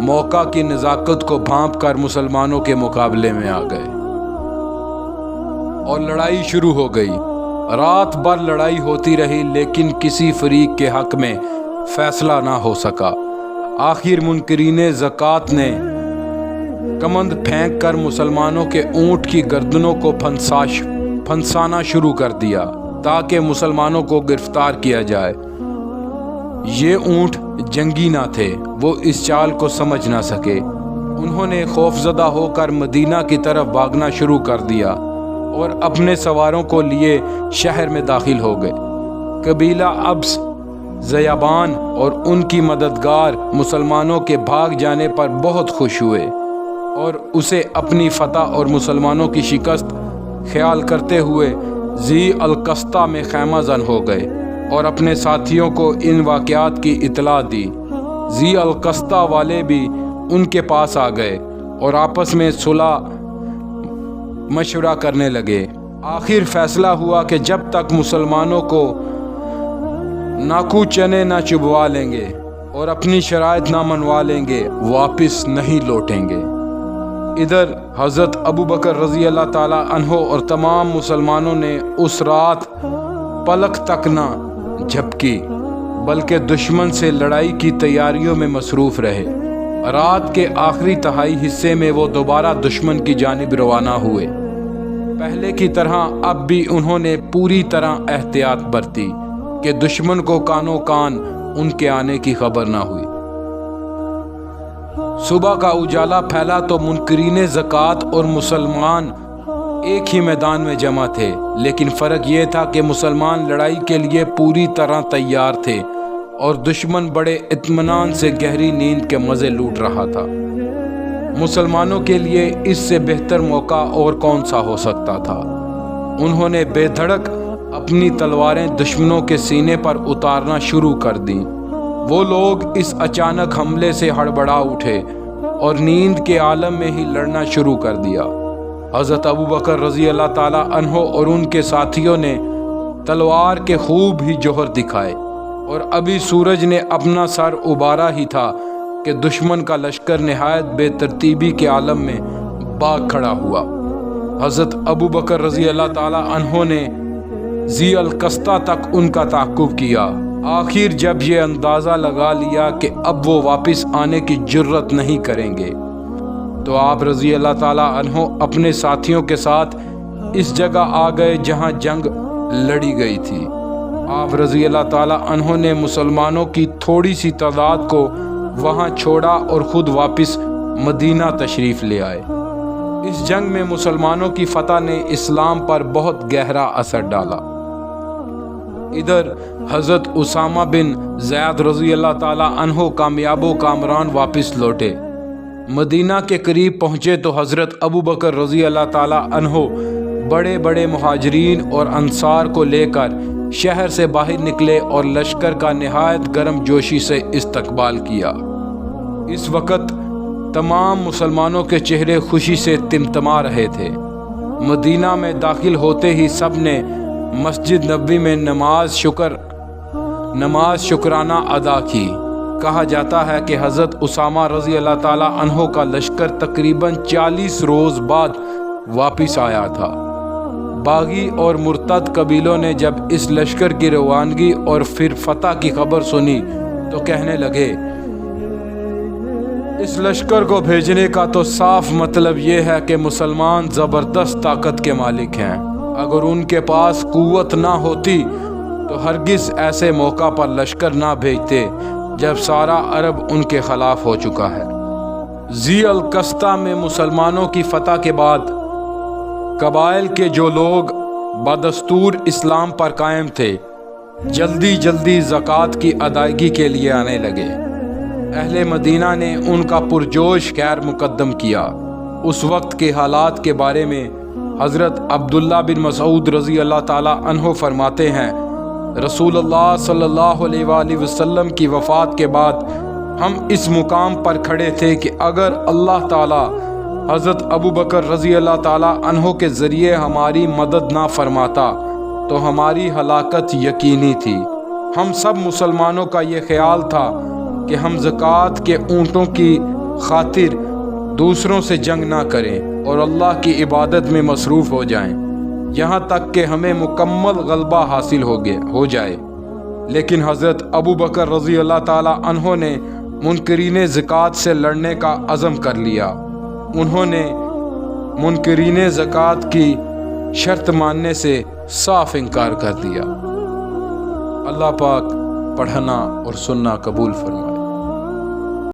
موقع کی نزاکت کو بھانپ کر مسلمانوں کے مقابلے میں آ گئے اور لڑائی شروع ہو گئی۔ رات بھر لڑائی ہوتی رہی لیکن کسی فریق کے حق میں فیصلہ نہ ہو سکا۔ آخر منکرین زکوٰۃ نے کمند پھینک کر مسلمانوں کے اونٹ کی گردنوں کو پھنسانا شروع کر دیا تاکہ مسلمانوں کو گرفتار کیا جائے۔ یہ اونٹ جنگی نہ تھے، وہ اس چال کو سمجھ نہ سکے۔ انہوں نے خوفزدہ ہو کر مدینہ کی طرف بھاگنا شروع کر دیا اور اپنے سواروں کو لیے شہر میں داخل ہو گئے۔ قبیلہ ابس زیابان اور ان کی مددگار مسلمانوں کے بھاگ جانے پر بہت خوش ہوئے اور اسے اپنی فتح اور مسلمانوں کی شکست خیال کرتے ہوئے ذی القسطہ میں خیمہ زن ہو گئے اور اپنے ساتھیوں کو ان واقعات کی اطلاع دی۔ ذی القسطہ والے بھی ان کے پاس آ گئے اور آپس میں صلح مشورہ کرنے لگے۔ آخر فیصلہ ہوا کہ جب تک مسلمانوں کو ناکو چنے نہ چبوا لیں گے اور اپنی شرائط نہ منوا لیں گے واپس نہیں لوٹیں گے۔ ادھر حضرت ابو بکر رضی اللہ تعالی عنہ اور تمام مسلمانوں نے اس رات پلک تک نہ جھپکی بلکہ دشمن سے لڑائی کی تیاریوں میں مصروف رہے۔ رات کے آخری تہائی حصے میں وہ دوبارہ دشمن کی جانب روانہ ہوئے۔ پہلے کی طرح اب بھی انہوں نے پوری طرح احتیاط برتی کہ دشمن کو کانوں کان ان کے آنے کی خبر نہ ہوئی۔ صبح کا اجالا پھیلا تو منکرین زکوٰۃ اور مسلمان ایک ہی میدان میں جمع تھے، لیکن فرق یہ تھا کہ مسلمان لڑائی کے لیے پوری طرح تیار تھے اور دشمن بڑے اطمینان سے گہری نیند کے مزے لوٹ رہا تھا۔ مسلمانوں کے لیے اس سے بہتر موقع اور کون سا ہو سکتا تھا۔ انہوں نے بے دھڑک اپنی تلواریں دشمنوں کے سینے پر اتارنا شروع کر دیں۔ وہ لوگ اس اچانک حملے سے ہڑبڑا اٹھے اور نیند کے عالم میں ہی لڑنا شروع کر دیا۔ حضرت ابو بکر رضی اللہ تعالی عنہ اور ان کے ساتھیوں نے تلوار کے خوب ہی جوہر دکھائے اور ابھی سورج نے اپنا سر ابارا ہی تھا کہ دشمن کا لشکر نہایت بے ترتیبی کے عالم میں بھاگ کھڑا ہوا۔ حضرت ابو بکر رضی اللہ تعالی عنہ نے ذی القسطہ تک ان کا تعقب کیا۔ آخر جب یہ اندازہ لگا لیا کہ اب وہ واپس آنے کی جرت نہیں کریں گے تو آپ رضی اللہ تعالیٰ عنہ اپنے ساتھیوں کے ساتھ اس جگہ آ گئے جہاں جنگ لڑی گئی تھی۔ آپ رضی اللہ تعالیٰ عنہ نے مسلمانوں کی تھوڑی سی تعداد کو وہاں چھوڑا اور خود واپس مدینہ تشریف لے آئے۔ اس جنگ میں مسلمانوں کی فتح نے اسلام پر بہت گہرا اثر ڈالا۔ ادھر حضرت اسامہ بن زید رضی اللہ تعالیٰ عنہ کامیاب و کامران واپس لوٹے۔ مدینہ کے قریب پہنچے تو حضرت ابو بکر رضی اللہ تعالیٰ عنہ بڑے بڑے مہاجرین اور انصار کو لے کر شہر سے باہر نکلے اور لشکر کا نہایت گرم جوشی سے استقبال کیا۔ اس وقت تمام مسلمانوں کے چہرے خوشی سے تمتما رہے تھے۔ مدینہ میں داخل ہوتے ہی سب نے مسجد نبوی میں نماز شکرانہ ادا کی۔ کہا جاتا ہے کہ حضرت اسامہ رضی اللہ تعالی عنہ کا لشکر تقریباً 40 روز بعد واپس آیا تھا۔ باغی اور مرتد قبیلوں نے جب اس لشکر کی روانگی اور پھر فتح کی خبر سنی تو کہنے لگے، اس لشکر کو بھیجنے کا تو صاف مطلب یہ ہے کہ مسلمان زبردست طاقت کے مالک ہیں۔ اگر ان کے پاس قوت نہ ہوتی تو ہرگز ایسے موقع پر لشکر نہ بھیجتے جب سارا عرب ان کے خلاف ہو چکا ہے۔ ذی القسطہ میں مسلمانوں کی فتح کے بعد قبائل کے جو لوگ بدستور اسلام پر قائم تھے جلدی جلدی زکوٰۃ کی ادائیگی کے لیے آنے لگے۔ اہل مدینہ نے ان کا پرجوش خیر مقدم کیا۔ اس وقت کے حالات کے بارے میں حضرت عبداللہ بن مسعود رضی اللہ تعالیٰ عنہ فرماتے ہیں، رسول اللہ صلی اللہ علیہ وآلہ وسلم کی وفات کے بعد ہم اس مقام پر کھڑے تھے کہ اگر اللہ تعالیٰ حضرت ابو بکر رضی اللہ تعالیٰ عنہ کے ذریعے ہماری مدد نہ فرماتا تو ہماری ہلاکت یقینی تھی۔ ہم سب مسلمانوں کا یہ خیال تھا کہ ہم زکوٰۃ کے اونٹوں کی خاطر دوسروں سے جنگ نہ کریں اور اللہ کی عبادت میں مصروف ہو جائیں یہاں تک کہ ہمیں مکمل غلبہ حاصل ہو جائے۔ لیکن حضرت ابو بکر رضی اللہ تعالیٰ عنہ نے منکرین زکوٰۃ سے لڑنے کا عزم کر لیا۔ انہوں نے منکرین زکوٰۃ کی شرط ماننے سے صاف انکار کر دیا۔ اللہ پاک پڑھنا اور سننا قبول فرمائے۔